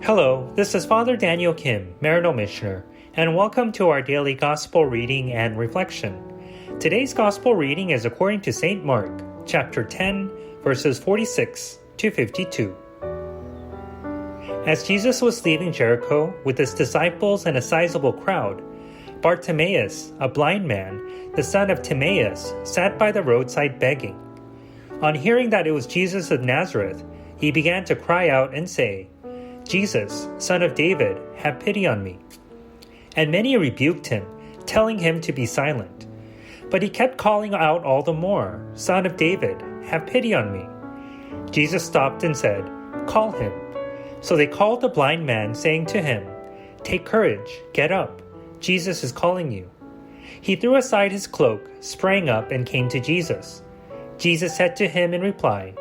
Hello, this is Father Daniel Kim, Maryknoll Missioner, and welcome to our daily Gospel reading and reflection. Today's Gospel reading is according to St. Mark, chapter 10, verses 46 to 52. As Jesus was leaving Jericho with his disciples and a sizable crowd, Bartimaeus, a blind man, the son of Timaeus, sat by the roadside begging. On hearing that it was Jesus of Nazareth, he began to cry out and say, "Jesus, Son of David, have pity on me." And many rebuked him, telling him to be silent. But he kept calling out all the more, "Son of David, have pity on me." Jesus stopped and said, "Call him." So they called the blind man, saying to him, "Take courage, get up. Jesus is calling you." He threw aside his cloak, sprang up, and came to Jesus. Jesus said to him in reply,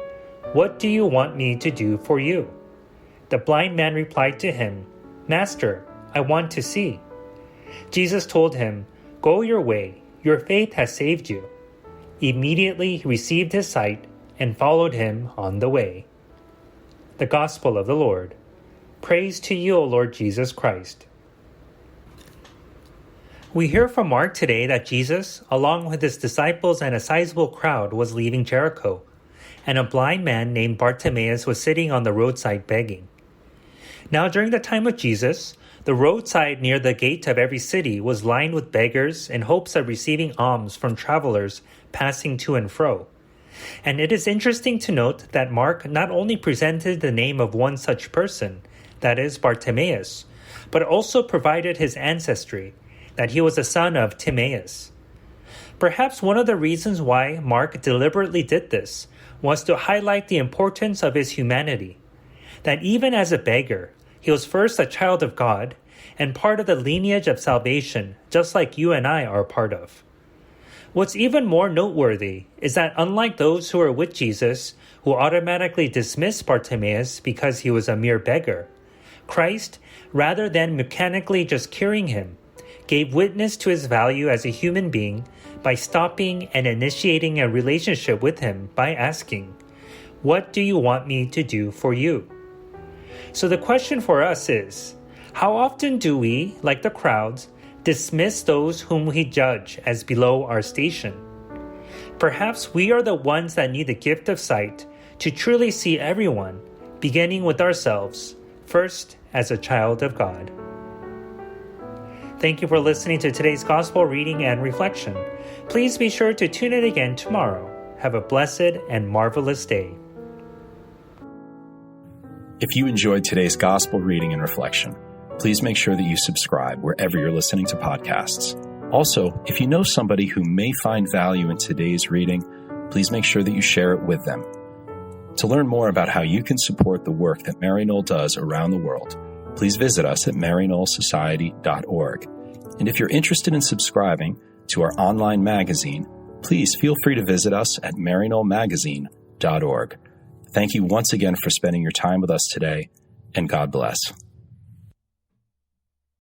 "What do you want me to do for you?" The blind man replied to him, "Master, I want to see." Jesus told him, "Go your way, your faith has saved you." Immediately he received his sight and followed him on the way. The Gospel of the Lord. Praise to you, O Lord Jesus Christ. We hear from Mark today that Jesus, along with his disciples and a sizable crowd, was leaving Jericho, and a blind man named Bartimaeus was sitting on the roadside begging. Now during the time of Jesus, the roadside near the gate of every city was lined with beggars in hopes of receiving alms from travelers passing to and fro. And it is interesting to note that Mark not only presented the name of one such person, that is Bartimaeus, but also provided his ancestry, that he was a son of Timaeus. Perhaps one of the reasons why Mark deliberately did this was to highlight the importance of his humanity, that even as a beggar, he was first a child of God and part of the lineage of salvation, just like you and I are part of. What's even more noteworthy is that unlike those who were with Jesus, who automatically dismissed Bartimaeus because he was a mere beggar, Christ, rather than mechanically just curing him, gave witness to his value as a human being by stopping and initiating a relationship with him by asking, "What do you want me to do for you?" So the question for us is, how often do we, like the crowds, dismiss those whom we judge as below our station? Perhaps we are the ones that need the gift of sight to truly see everyone, beginning with ourselves, first as a child of God. Thank you for listening to today's Gospel reading and reflection. Please be sure to tune in again tomorrow. Have a blessed and marvelous day. If you enjoyed today's Gospel reading and reflection, please make sure that you subscribe wherever you're listening to podcasts. Also, if you know somebody who may find value in today's reading, please make sure that you share it with them. To learn more about how you can support the work that Maryknoll does around the world, please visit us at maryknollsociety.org. And if you're interested in subscribing to our online magazine, please feel free to visit us at maryknollmagazine.org. Thank you once again for spending your time with us today, and God bless.